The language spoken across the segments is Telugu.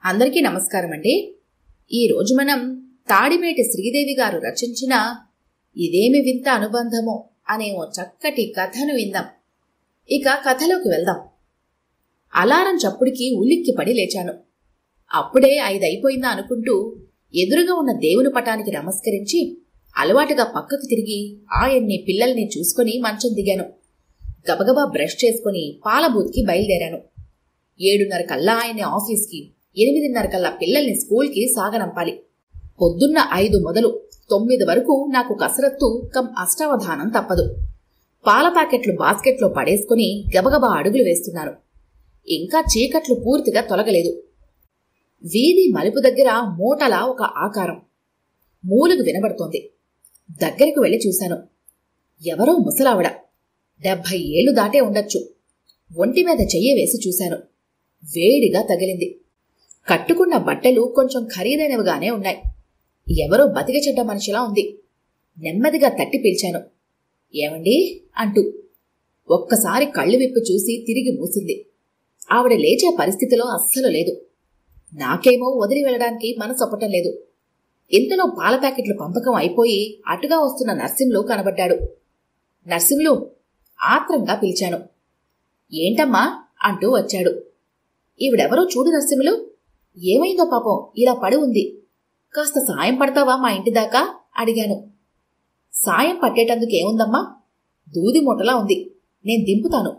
అందరికీ నమస్కారం అండి. ఈరోజు మనం తాడిమేటి శ్రీదేవి గారు రచించిన ఇదేమి వింత అనుబంధమో అనే ఓ చక్కటి కథను విందాం. ఇక కథలోకి వెళ్దాం. అలారం చప్పుడికి ఉలిక్కి పడి లేచాను. అప్పుడే 5 అయిపోయిందా అనుకుంటూ ఎదురుగా ఉన్న దేవుని పటానికి నమస్కరించి అలవాటుగా పక్కకు తిరిగి ఆయన్ని పిల్లల్ని చూసుకుని మంచం దిగాను. గబగబా బ్రష్ చేసుకుని పాల బూత్కి బయలుదేరాను. 7:30 కల్లా ఆయన్ని ఆఫీస్కి, 8:30 కల్లా పిల్లల్ని స్కూల్కి సాగనంపాలి. పొద్దున్న 5 మొదలు 9 వరకు నాకు కసరత్తు కం అష్టావధానం తప్పదు. పాల ప్యాకెట్లు బాస్కెట్లో పడేసుకుని గబగబా అడుగులు వేస్తున్నాను. ఇంకా చీకట్లు పూర్తిగా తొలగలేదు. వీధి మలుపు దగ్గర మూటలా ఒక ఆకారం మూలుగు వినబడుతోంది. దగ్గరకు వెళ్లి చూశాను. ఎవరో ముసలావిడ, 70 ఏళ్లు దాటే ఉండొచ్చు. ఒంటి మీద చెయ్యి వేసి చూశాను. వేడిగా తగిలింది. కట్టుకున్న బట్టలు కొంచెం ఖరీదైనవిగానే ఉన్నాయి. ఎవరో బతికి చెడ్డ మనిషిలా ఉంది. నెమ్మదిగా తట్టి పిలిచాను, ఏమండి అంటూ. ఒక్కసారి కళ్ళు విప్పి చూసి తిరిగి మూసింది. ఆవిడ లేచే పరిస్థితిలో అస్సలు లేదు. నాకేమో వదిలి వెళ్ళడానికి మనసొప్పటం లేదు. ఇంతలో పాల ప్యాకెట్లు పంపకం అయిపోయి అటుగా వస్తున్న నర్సింలు కనబడ్డాడు. నర్సింలు ఆత్రంగా పిలిచాను. ఏంటమ్మా అంటూ వచ్చాడు. ఈవిడెవరో చూడు నర్సింలు, ఏమైందో పాపం ఇలా పడి ఉంది. కాస్త సాయం పడతావా మా ఇంటి దాకా అడిగాను. సాయం పట్టేటందుకేముందమ్మా, దూది మూటలా ఉంది, నేను దింపుతాను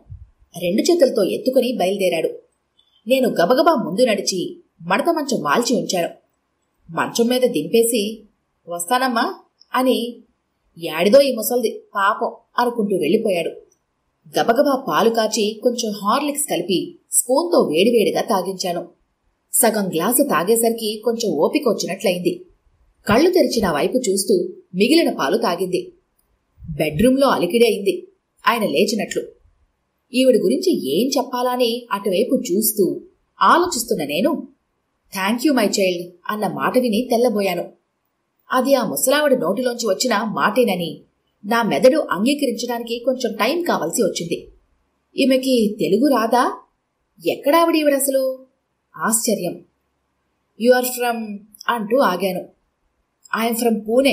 2 చేతులతో ఎత్తుకుని బయలుదేరాడు. నేను గబగబా ముందు నడిచి మడత మంచం వాల్చి ఉంచాను. మంచం మీద దింపేసి వస్తానమ్మా అని యాడిదో ఈ ముసల్ది పాపం అనుకుంటూ వెళ్ళిపోయాడు. గబగబా పాలు కాచి కొంచెం హార్లిక్స్ కలిపి స్పూన్తో వేడివేడిగా తాగించాను. సగం గ్లాసు తాగేసరికి కొంచెం ఓపిక వచ్చినట్లయింది. కళ్ళు తెరిచి నా వైపు చూస్తూ మిగిలిన పాలు తాగింది. బెడ్రూంలో అలికిడే అయింది ఆయన లేచినట్లు. ఈవిడ గురించి ఏం చెప్పాలని అటువైపు చూస్తూ ఆలోచిస్తున్న నేను థ్యాంక్ యూ మై చైల్డ్ అన్న మాట విని తెల్లబోయాను. అది ఆ ముసలావిడ నోటిలోంచి వచ్చిన మాటేనని నా మెదడు అంగీకరించడానికి కొంచెం టైం కావాల్సి వచ్చింది. ఈమెకి తెలుగు రాదా? ఎక్కడావిడ ఈవిడసలు? ఆశ్చర్యం. యు ఆర్ ఫ్రమ్ అంటూ ఆగాను. ఐఎమ్ ఫ్రమ్ పూణే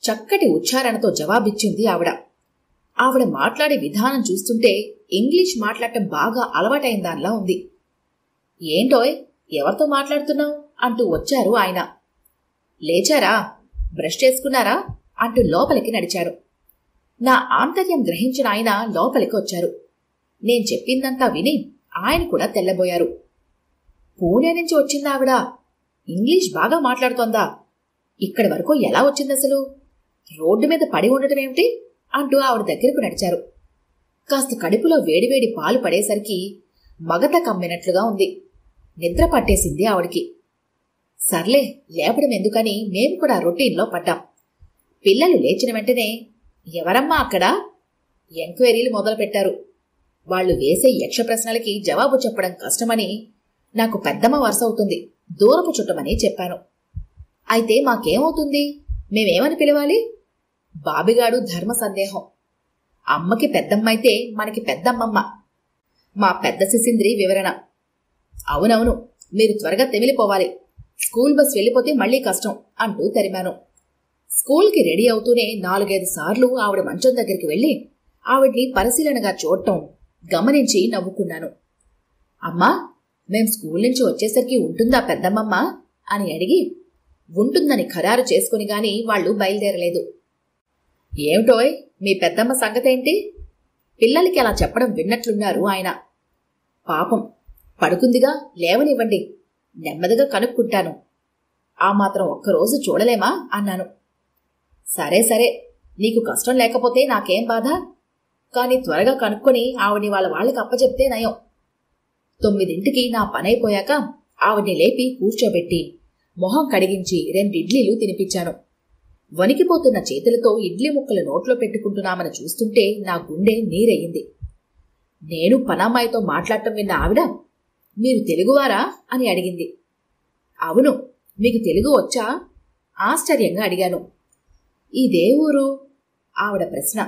చక్కటి ఉచ్చారణతో జవాబిచ్చింది ఆవిడ. ఆవిడ మాట్లాడే విధానం చూస్తుంటే ఇంగ్లీష్ మాట్లాడటం బాగా అలవాటైన దానిలా ఉంది. ఏంటోయ్ ఎవరితో మాట్లాడుతున్నావు అంటూ వచ్చారు ఆయన. లేచారా, బ్రష్ చేసుకున్నారా అంటూ లోపలికి నడిచారు. నా ఆంతర్యం గ్రహించిన ఆయన లోపలికి వచ్చారు. నేను చెప్పిందంతా విని ఆయన కూడా తెల్లబోయారు. పూణే నుంచి వచ్చిందావిడ, ఇంగ్లీష్ బాగా మాట్లాడుతోందా? ఇక్కడి వరకు ఎలా వచ్చిందసలు? రోడ్డు మీద పడి ఉండటమేమిటి అంటూ ఆవిడ దగ్గరకు నడిచారు. కాస్త కడుపులో వేడివేడి పాలు పడేసరికి మగత కమ్మినట్లుగా ఉంది. నిద్ర పట్టేసింది ఆవిడికి. సర్లే లేపడం ఎందుకని మేము కూడా రొటీన్లో పడ్డాం. పిల్లలు లేచిన వెంటనే ఎవరమ్మా అక్కడ ఎంక్వైరీలు మొదలుపెట్టారు. వాళ్లు వేసే యక్ష ప్రశ్నలకి జవాబు చెప్పడం కష్టమని నాకు పెద్దమ్మ వరుస అవుతుంది, దూరపు చుట్టమని చెప్పాను. అయితే మాకేమవుతుంది, మేమేమని పిలవాలి? బాబిగాడు ధర్మ సందేహం. అమ్మకి పెద్దమ్మైతే మనకి పెద్దమ్మమ్మ. మా పెద్ద శిశింద్రి వివరణ. అవునవును, మీరు త్వరగా తెమిలిపోవాలి, స్కూల్ బస్ వెళ్ళిపోతే మళ్లీ కష్టం అంటూ తరిమాను. స్కూల్కి రెడీ అవుతూనే 4-5 సార్లు ఆవిడ మంచం దగ్గరికి వెళ్లి ఆవిడ్ని పరిశీలనగా చూడటం గమనించి నవ్వుకున్నాను. అమ్మా, మేం స్కూల్ నుంచి వచ్చేసరికి ఉంటుందా పెద్దమ్మమ్మ అని అడిగి ఉంటుందని ఖరారు చేసుకుని గాని వాళ్లు బయలుదేరలేదు. ఏమిటోయ్ మీ పెద్దమ్మ సంగతేంటి? పిల్లలకి అలా చెప్పడం విన్నట్లున్నారు ఆయన. పాపం పడుకుందిగా, లేవనివ్వండి, నెమ్మదిగా కనుక్కుంటాను. ఆ మాత్రం ఒక్కరోజు చూడలేమా అన్నాను. సరే సరే, నీకు కష్టం లేకపోతే నాకేం బాధ, కాని త్వరగా కనుక్కొని ఆవిడ్ని వాళ్ళకి అప్పచెప్తే నయం. 9ంటికి నా పనైపోయాక ఆవిడ్ని లేపి కూర్చోబెట్టి మొహం కడిగించి 2 ఇడ్లీలు తినిపించాను. వణికిపోతున్న చేతులతో ఇడ్లీ ముక్కలు నోట్లో పెట్టుకుంటున్నామని చూస్తుంటే నా గుండె నీరయ్యింది. నేను పనామాయితో మాట్లాడటం విన్న ఆవిడ, మీరు తెలుగువారా అని అడిగింది. అవును, మీకు తెలుగు వచ్చా ఆశ్చర్యంగా అడిగాను. ఇదే ఊరు ఆవిడ ప్రశ్న.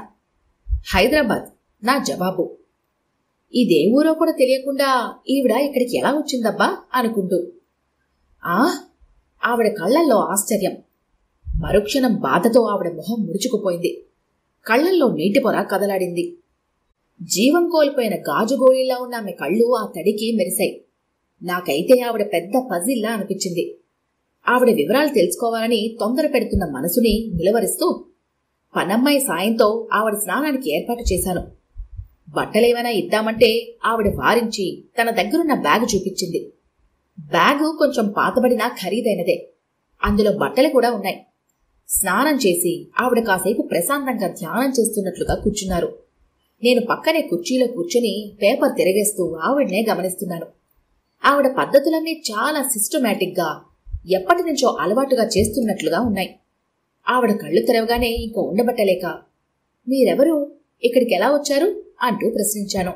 హైదరాబాద్ నా జవాబు. ఇదే ఊరో కూడా తెలియకుండా ఈవిడ ఇక్కడికి ఎలా వచ్చిందబ్బా అనుకుంటూ ఆ ఆవిడ కళ్లల్లో ఆశ్చర్యం. మరుక్షణం బాధతో ఆవిడ మొహం ముడుచుకుపోయింది. కళ్లల్లో నీటి పొర కదలాడింది. జీవం కోల్పోయిన గాజుగోళీలా ఉన్న ఆమె కళ్ళు ఆ తడికి మెరిశాయి. నాకైతే ఆవిడ పెద్ద పజిల్లా అనిపించింది. ఆవిడ వివరాలు తెలుసుకోవాలని తొందర పెడుతున్న మనసుని నిలవరిస్తూ పనమ్మాయి సాయంతో ఆవిడ స్నానానికి ఏర్పాటు చేశాను. బట్టలేమైనా ఇద్దామంటే ఆవిడ వారించి తన దగ్గరున్న బ్యాగు చూపించింది. బ్యాగు కొంచెం పాతబడినా ఖరీదైనదే. అందులో బట్టలు కూడా ఉన్నాయి. స్నానం చేసి ఆవిడ కాసేపు ప్రశాంతంగా ధ్యానం చేస్తున్నట్లుగా కూర్చున్నారు. నేను పక్కనే కుర్చీలో కూర్చుని పేపర్ తిరగేస్తూ ఆవిడనే గమనిస్తున్నాను. ఆవిడ పద్ధతులన్నీ చాలా సిస్టమేటిక్గా ఎప్పటి నుంచో అలవాటుగా చేస్తున్నట్లుగా ఉన్నాయి. ఆవిడ కళ్ళు తెరవగానే ఇంక ఉండబట్టలేక, మీరెవరు, ఇక్కడికి ఎలా వచ్చారు అంటూ ప్రశ్నించాను.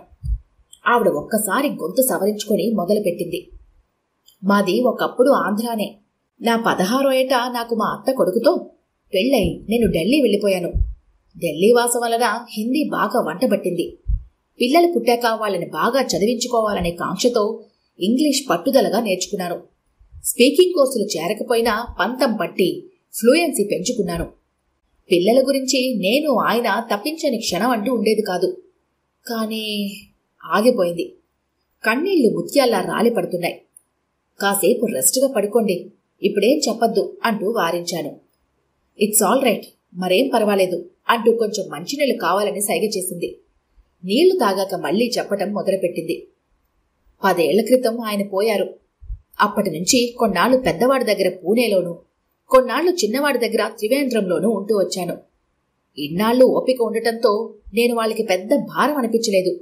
ఆవిడ ఒక్కసారి గొంతు సవరించుకొని మొదలుపెట్టింది. మాది ఒకప్పుడు ఆంధ్రానే. నా 16వ ఏట నాకు మా అత్త కొడుకుతో పెళ్ళై నేను ఢిల్లీ వెళ్ళిపోయాను. ఢిల్లీ వాసం వలన హిందీ బాగా వంటబట్టింది. పిల్లలు పుట్టాక వాళ్ళని బాగా చదివించుకోవాలనే కాంక్షతో ఇంగ్లీష్ పట్టుదలగా నేర్చుకున్నాను. స్పీకింగ్ కోర్సులు చేరకపోయినా పంతం పట్టి ఫ్లూయెన్సీ పెంచుకున్నాను. పిల్లల గురించి నేను ఆయన తప్పించని క్షణం అంటూ ఉండేది కాదు. కానీ ఆగిపోయింది. కన్నీళ్లు ముత్యాల్లా రాలిపడుతున్నాయి. కాసేపు రెస్ట్గా పడుకోండి, ఇప్పుడేం చెప్పద్దు అంటూ వారించాను. ఇట్స్ ఆల్ రైట్, మరేం పర్వాలేదు అంటూ కొంచెం మంచినీళ్లు కావాలని సైగ చేసింది. నీళ్లు తాగాక మళ్లీ చెప్పటం మొదలుపెట్టింది. 10 ఏళ్ల క్రితం ఆయన పోయారు. అప్పటి నుంచి కొన్నాళ్లు పెద్దవాడి దగ్గర పూణేలోనూ, కొన్నాళ్లు చిన్నవాడి దగ్గర త్రివేంద్రంలోనూ ఉంటూ వచ్చాను. ఇన్నాళ్లు ఓపిక ఉండటంతో నేను వాళ్ళకి పెద్ద భారం అనిపించలేదు.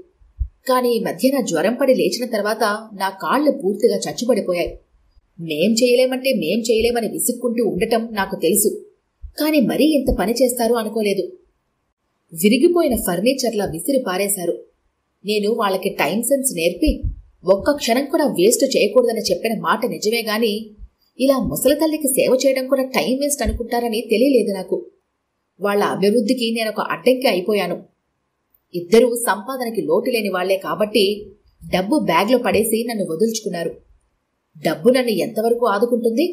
కాని ఈ మధ్యన జ్వరం పడి లేచిన తర్వాత నా కాళ్లు పూర్తిగా చచ్చుబడిపోయాయి. మేం చేయలేమని విసుక్కుంటూ ఉండటం నాకు తెలుసు. కాని మరీ ఇంత పని చేస్తారు అనుకోలేదు. విరిగిపోయిన ఫర్నిచర్లా విసిరి పారేశారు. నేను వాళ్ళకి టైం సెన్స్ నేర్పి ఒక్క క్షణం కూడా వేస్ట్ చేయకూడదని చెప్పిన మాట నిజమే గాని, ఇలా ముసలి తల్లికి సేవ చేయడం కూడా టైం వేస్ట్ అనుకుంటారని తెలియలేదు నాకు. వాళ్ల అభివృద్ధికి నేనొక అడ్డంకి అయిపోయాను. ఇద్దరూ సంపాదనకి లోటు లేని వాళ్లే కాబట్టి డబ్బు బ్యాగ్లో పడేసి నన్ను వదుల్చుకున్నారు. డబ్బు నన్ను ఎంతవరకు ఆదుకుంటుంది?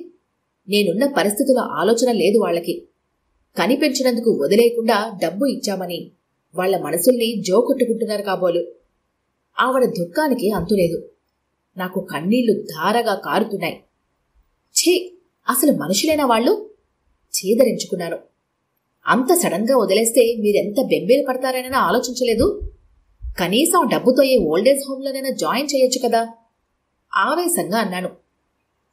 నేనున్న పరిస్థితుల ఆలోచన లేదు వాళ్లకి. కనిపెంచినందుకు వదిలేయకుండా డబ్బు ఇచ్చామని వాళ్ల మనసుల్ని జోకొట్టుకుంటున్నారు కాబోలు. ఆవిడ దుఃఖానికి అంతులేదు. నాకు కన్నీళ్లు ధారగా కారుతున్నాయి. ఛీ, అసలు మనుషులేనా వాళ్ళు? చీదరించుకున్నాను. అంత సడన్గా వదిలేస్తే మీరెంత బెంబేలు పడతారనైనా ఆలోచించలేదు? కనీసం డబ్బుతో ఏ ఓల్డేజ్ హోంలోనైనా జాయిన్ చేయొచ్చు కదా ఆవేశంగా అన్నాను.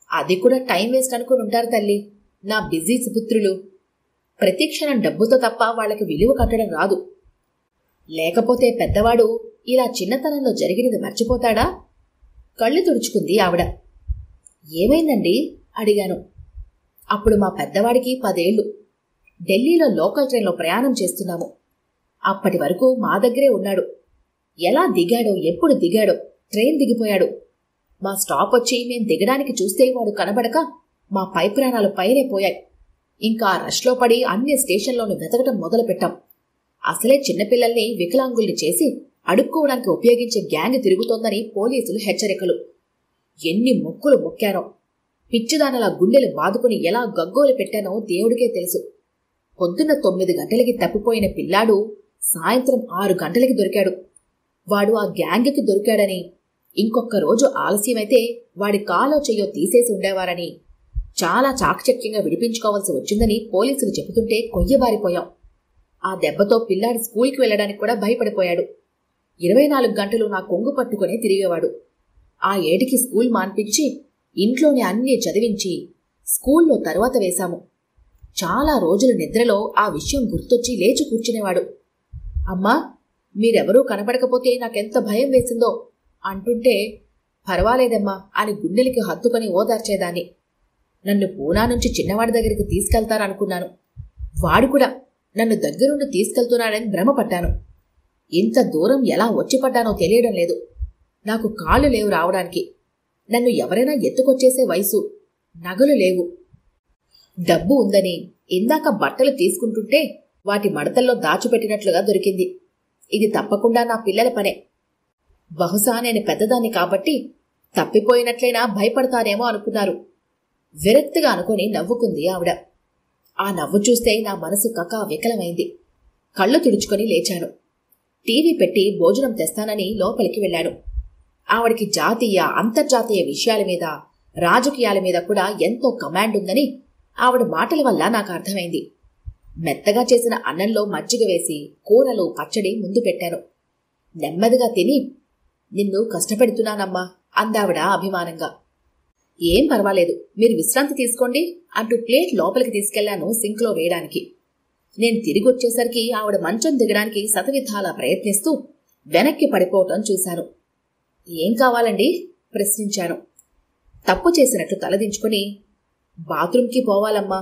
అది కూడా టైం వేస్ట్ అనుకుని ఉంటారు తల్లి, నా బిజీ సుపుత్రులు. ప్రతిక్షణం డబ్బుతో తప్ప వాళ్ళకి విలువ కట్టడం రాదు. లేకపోతే పెద్దవాడు ఇలా చిన్నతనంలో జరిగినది మర్చిపోతాడా? కళ్ళు తుడుచుకుంది ఆవిడ. ఏమైందండి అడిగాను. అప్పుడు మా పెద్దవాడికి 10 ఏళ్లు. ఢిల్లీలో లోకల్ ట్రైన్లో ప్రయాణం చేస్తున్నాము. అప్పటి వరకు మా దగ్గరే ఉన్నాడు. ఎలా దిగాడో, ఎప్పుడు దిగాడో, ట్రైన్ దిగిపోయాడు. మా స్టాప్ వచ్చి మేం దిగడానికి చూస్తే వాడు కనబడక మా పై ప్రాణాలు పైనే పోయాయి. ఇంకా రష్లో పడి అన్ని స్టేషన్లోనూ వెతకటం మొదలుపెట్టాం. అసలే చిన్నపిల్లల్ని వికలాంగుల్ని చేసి అడుక్కోవడానికి ఉపయోగించే గ్యాంగ్ తిరుగుతోందని పోలీసులు హెచ్చరికలు. ఎన్ని మొక్కులు మొక్కానో, పిచ్చిదానలా గుండెలు బాదుకుని ఎలా గగ్గోలు పెట్టానో దేవుడికే తెలుసు. పొద్దున్న 9 గంటలకి తప్పిపోయిన పిల్లాడు సాయంత్రం 6 గంటలకి దొరికాడు. వాడు ఆ గ్యాంగ్కి దొరికాడని, ఇంకొక రోజు ఆలస్యమైతే వాడి కాలో చెయ్యో తీసేసి ఉండేవారని, చాలా చాకచక్యంగా విడిపించుకోవాల్సి వచ్చిందని పోలీసులు చెబుతుంటే కొయ్యబారిపోయాం. ఆ దెబ్బతో పిల్లాడు స్కూల్కి వెళ్లడానికి కూడా భయపడిపోయాడు. 24 గంటలు నా కొంగు పట్టుకునే తిరిగేవాడు. ఆ ఏటికి స్కూల్ మాన్పించి ఇంట్లోనే అన్నీ చదివించి స్కూల్లో తరువాత వేశాము. చాలా రోజుల నిద్రలో ఆ విషయం గుర్తొచ్చి లేచి కూర్చునేవాడు. అమ్మా, మీరెవరూ కనపడకపోతే నాకెంత భయం వేసిందో అంటుంటే, పర్వాలేదమ్మా అని గుండెలకి హత్తుకొని ఓదార్చేదాన్ని. నన్ను పూనా నుంచి చిన్నవాడి దగ్గరికి తీసుకెళ్తారనుకున్నాను. వాడు కూడా నన్ను దగ్గరుండి తీసుకెళ్తున్నాడని భ్రమపడ్డాను. ఇంత దూరం ఎలా వచ్చిపడ్డానో తెలియడం లేదు. నాకు కాళ్ళు లేవు రావడానికి. నన్ను ఎవరైనా ఎత్తుకొచ్చేసే వయసు. నగలు లేవు. డబ్బు ఉందని ఇందాక బట్టలు తీసుకుంటుంటే వాటి మడతల్లో దాచిపెట్టినట్లుగా దొరికింది. ఇది తప్పకుండా నా పిల్లల పనే. బహుశా నేను పెద్దదాన్ని కాబట్టి తప్పిపోయినట్లయినా భయపడతానేమో అనుకున్నారు. విరక్తిగా అనుకుని నవ్వుకుంది ఆవిడ. ఆ నవ్వు చూస్తే నా మనసు కకా వికలమైంది. కళ్ళు తుడుచుకొని లేచాను. టీవీ పెట్టి భోజనం తెస్తానని లోపలికి వెళ్ళాను. ఆవిడికి జాతీయ అంతర్జాతీయ విషయాల మీద, రాజకీయాల మీద కూడా ఎంతో కమాండ్ ఉందని ఆవిడ మాటల వల్ల నాకు అర్థమైంది. మెత్తగా చేసిన అన్నంలో మజ్జిగ వేసి కూరలు, పచ్చడి ముందు పెట్టాను. నెమ్మదిగా తిని, నిన్ను కష్టపెడుతున్నానమ్మా అందావిడ అభిమానంగా. ఏం పర్వాలేదు, మీరు విశ్రాంతి తీసుకోండి అంటూ ప్లేట్ లోపలికి తీసుకెళ్లాను సింక్లో వేయడానికి. నేను తిరిగొచ్చేసరికి ఆవిడ మంచం దిగడానికి శతవిధాలా ప్రయత్నిస్తూ వెనక్కి పడిపోవటం చూశాను. ఏం కావాలండి ప్రశ్నించాను. తప్పు చేసినట్లు తలదించుకుని, బాత్రూంకి పోవాలమ్మా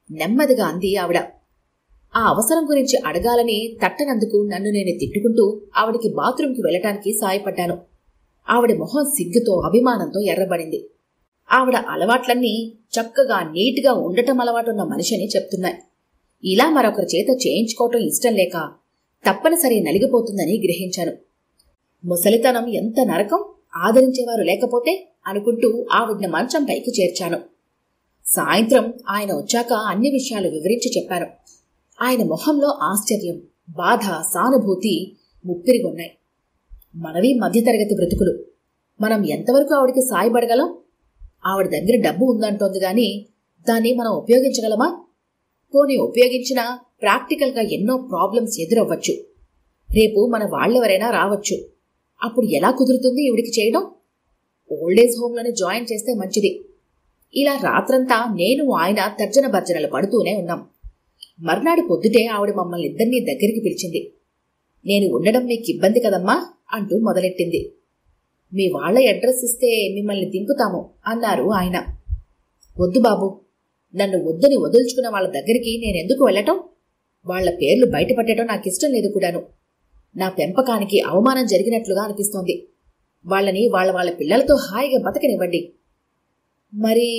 నెమ్మదిగా అంది ఆవిడ. ఆ అవసరం గురించి అడగాలని తట్టనందుకు నన్ను నేను తిట్టుకుంటూ ఆవిడికి బాత్రూంకి వెళ్లటానికి సాయపడ్డాను. ఆవిడ మొహం సిగ్గుతో, అభిమానంతో ఎర్రబడింది. ఆవిడ అలవాట్లన్నీ చక్కగా నీట్గా ఉండటం అలవాటున్న మనిషిని చెప్తున్నాయి. ఇలా మరొకరి చేత చేయించుకోవటం ఇష్టం లేక తప్పనిసరి నలిగిపోతుందని గ్రహించాను. ముసలితనం ఎంత నరకం, ఆదరించేవారు లేకపోతే అనుకుంటూ ఆవిడ్ని మంచం పైకి చేర్చాను. సాయంత్రం ఆయన వచ్చాక అన్ని విషయాలు వివరించి చెప్పాను. ఆయన మొహంలో ఆశ్చర్యం, బాధ, సానుభూతి ముప్పిరిగొన్నాయి. మనవి మధ్యతరగతి బ్రతుకులు. మనం ఎంతవరకు ఆవిడికి సాయపడగలం? ఆవిడ దగ్గర డబ్బు ఉందంటోంది గాని దాన్ని మనం ఉపయోగించగలమా? పోనీ ఉపయోగించినా ప్రాక్టికల్గా ఎన్నో ప్రాబ్లమ్స్ ఎదురవ్వచ్చు. రేపు మన వాళ్ళెవరైనా రావచ్చు. అప్పుడు ఎలా కుదురుతుంది ఈవిడికి చేయడం? ఓల్డేజ్ హోంలోనే జాయిన్ చేస్తే మంచిది. ఇలా రాత్రంతా నేను ఆయన తర్జన భర్జనలు పడుతూనే ఉన్నాం. మర్నాడు పొద్దుటే ఆవిడ మమ్మల్ని ఇద్దరినీ దగ్గరికి పిలిచింది. నేను ఉండడం మీకు ఇబ్బంది కదమ్మా అంటూ మొదలెట్టింది. మీ వాళ్ల అడ్రస్ ఇస్తే మిమ్మల్ని దింపుతాము అన్నారు ఆయన. వద్దు బాబు, నన్ను వద్దని వదులుచుకున్న వాళ్ళ దగ్గరికి నేనెందుకు వెళ్ళటం? వాళ్ల పేర్లు బయటపడటం నాకిష్టం లేదు కూడాను. నా పెంపకానికి అవమానం జరిగినట్లుగా అనిపిస్తోంది. వాళ్ళని వాళ్ళ పిల్లలతో హాయిగా బతకనివ్వండి. మరి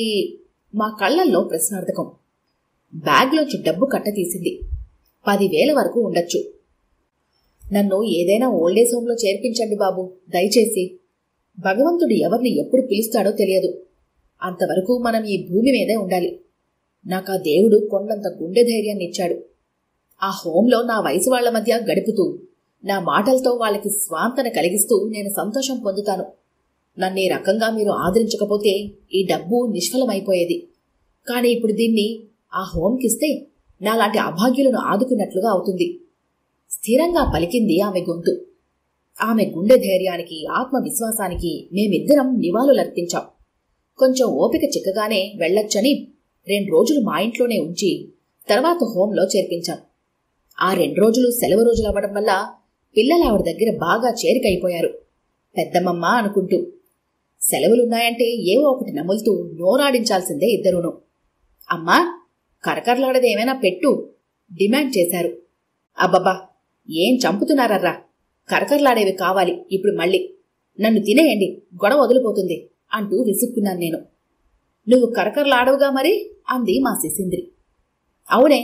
మా కళ్లల్లో ప్రశ్నార్థకం. బ్యాగ్లోంచి డబ్బు కట్ట తీసింది. 10,000 వరకు ఉండొచ్చు. నన్ను ఏదైనా ఓల్డేజ్ హోంలో చేర్పించండి బాబు, దయచేసి. భగవంతుడు ఎవరిని ఎప్పుడు పిలుస్తాడో తెలియదు. అంతవరకు మనం ఈ భూమి మీదే ఉండాలి. నాకా దేవుడు కొండంత గుండె ధైర్యాన్ని ఇచ్చాడు. ఆ హోంలో నా వయసు వాళ్ల మధ్య గడుపుతూ, నా మాటలతో వాళ్ళకి స్వాంతన కలిగిస్తూ నేను సంతోషం పొందుతాను. నన్ను ఈ రకంగా మీరు ఆదరించకపోతే ఈ డబ్బు నిష్ఫలమైపోయేది. కానీ ఇప్పుడు దీన్ని ఆ హోంకిస్తే నాలాంటి అభాగ్యులను ఆదుకున్నట్లుగా అవుతుంది. స్థిరంగా పలికింది ఆమె గొంతు. ఆమె గుండె ధైర్యానికి, ఆత్మవిశ్వాసానికి మేమిద్దరం నివాళులర్పించాం. కొంచెం ఓపిక చిక్కగానే వెళ్లొచ్చని 2 రోజులు మా ఇంట్లోనే ఉంచి తర్వాత హోంలో చేర్పించాం. ఆ 2 రోజులు సెలవు రోజులవ్వడం వల్ల పిల్లలు ఆవిడ దగ్గర బాగా చేరికైపోయారు, పెద్దమ్మమ్మ అనుకుంటూ. సెలవులున్నాయంటే ఏవో ఒకటి నములుతూ నోరాడించాల్సిందే ఇద్దరూను. అమ్మా, కరకరలాడదేమైనా పెట్టు డిమాండ్ చేశారు. అబ్బబ్బా, ఏం చంపుతున్నారర్రా, కరకరలాడేవి కావాలి ఇప్పుడు మళ్ళీ. నన్ను తినేయండి, గొడవ వదిలిపోతుంది అంటూ విసుక్కున్నాను నేను. నువ్వు కరకరలాడవుగా మరి అంది మా శిశింద్రి. అవునే,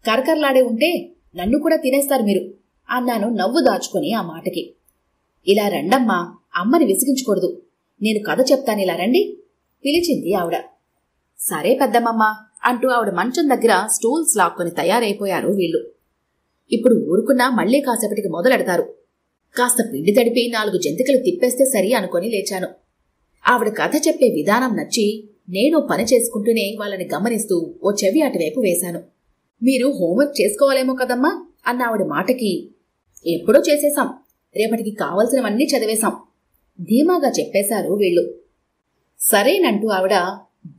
కరకరలాడే ఉంటే నన్ను కూడా తినేస్తారు మీరు అన్నాను నవ్వు దాచుకొని ఆ మాటకి. ఇలా రండమ్మా, అమ్మని విసిగించకూడదు, నేను కథ చెప్తాను, ఇలా రండి పిలిచింది ఆవిడ. సరే పెద్దమ్మమ్మ అంటూ ఆవిడ మంచం దగ్గర స్టూల్స్ లాక్కొని తయారైపోయారు వీళ్ళు. ఇప్పుడు ఊరుకున్నా మళ్లీ కాసేపటికి మొదలెడతారు. కాస్త పిండి తడిపి 4 జంతికలు తిప్పేస్తే సరి అనుకొని లేచాను. ఆవిడ కథ చెప్పే విధానం నచ్చి నేను పని చేసుకుంటూనే వాళ్ళని గమనిస్తూ ఓ చెవి అటువైపు వేశాను. మీరు హోంవర్క్ చేసుకోవాలేమో కదమ్మా అన్న ఆవిడ మాటకి, ఎప్పుడో చేసేశాం, రేపటికి కావలసినవన్నీ చదివేశాం ధీమాగా చెప్పేశారు వీళ్ళు. సరేనంటూ ఆవిడ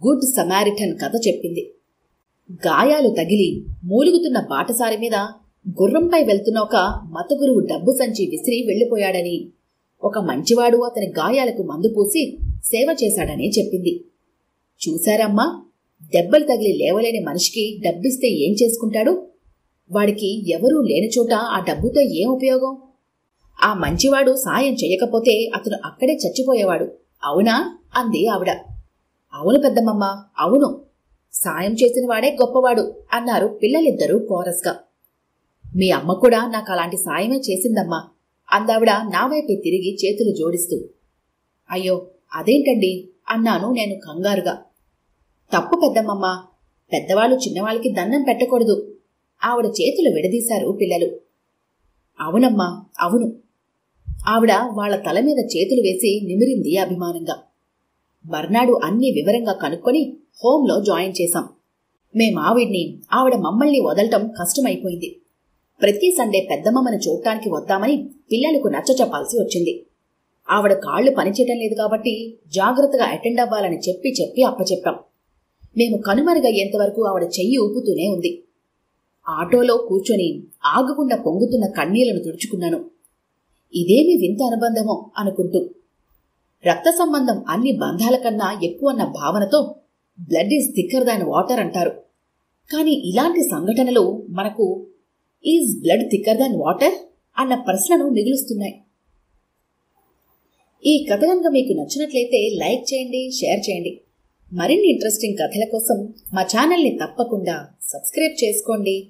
గుడ్ సమారిటన్ కథ చెప్పింది. గాయాలు తగిలి మూలుగుతున్న బాటసారి మీద గుర్రంపై వెళ్తున్న ఒక మతగురువు డబ్బు సంచి విసిరి వెళ్లిపోయాడని, ఒక మంచివాడు అతని గాయాలకు మందు పూసి సేవ చేశాడని చెప్పింది. చూశారమ్మా, దెబ్బలు తగిలి లేవలేని మనిషికి డబ్బిస్తే ఏం చేసుకుంటాడు? వాడికి ఎవరూ లేని చోట ఆ డబ్బుతో ఏం ఉపయోగం? ఆ మంచివాడు సాయం చెయ్యకపోతే అతను అక్కడే చచ్చిపోయేవాడు, అవునా అంది ఆవిడ. అవును పెద్దమ్మమ్మ, అవును, సాయం చేసిన వాడే గొప్పవాడు అన్నారు పిల్లలిద్దరూ కోరస్గా. మీ అమ్మ కూడా నాకు అలాంటి సాయమే చేసిందమ్మా అందావిడ నా వైపే తిరిగి చేతులు జోడిస్తూ. అయ్యో అదేంటండి అన్నాను నేను కంగారుగా. తప్పు పెద్దమ్మమ్మ, పెద్దవాళ్ళు చిన్నవాళ్ళకి దండం పెట్టకూడదు. ఆవిడ చేతులు విడదీశారు పిల్లలు. అవునమ్మా, అవును. ఆవిడ వాళ్ల తల మీద చేతులు వేసి నిమిరింది అభిమానంగా. బర్నాడు అన్నీ వివరంగా కనుక్కొని హోంలో జాయిన్ చేశాం. ఆవిడ మమ్మల్ని వదలటం కష్టమైపోయింది. ప్రతి సండే పెద్దమ్మను చూడటానికి వద్దామని పిల్లలకు నచ్చ చెప్పాల్సి వచ్చింది. ఆవిడ కాళ్లు పనిచేయటం లేదు కాబట్టి జాగ్రత్తగా అటెండ్ అవ్వాలని చెప్పి అప్పచెప్పాం. మేము కనుమరుగయ్యేంతవరకు ఆవిడ చెయ్యి ఊపుతూనే ఉంది. ఆటోలో కూర్చొని ఆగకుండా పొంగుతున్న కన్నీళ్లను తుడుచుకున్నాను. ఇదేమి వింత అనుబంధమో అనుకుంటూ. రక్త సంబంధం అన్ని బంధాల కన్నా ఎక్కువన్న భావనతో blood is thicker than water అంటారు. కానీ ఇలాంటి సంఘటనలు మనకు is blood thicker than water అన్న ప్రశ్నను మిగులుస్తున్నాయి. ఈ కథ కనుక మీకు నచ్చినట్లయితే లైక్ చేయండి, షేర్ చేయండి. మరిన్ని ఇంట్రెస్టింగ్ కథల కోసం మా ఛానల్ని తప్పకుండా సబ్స్క్రైబ్ చేసుకోండి.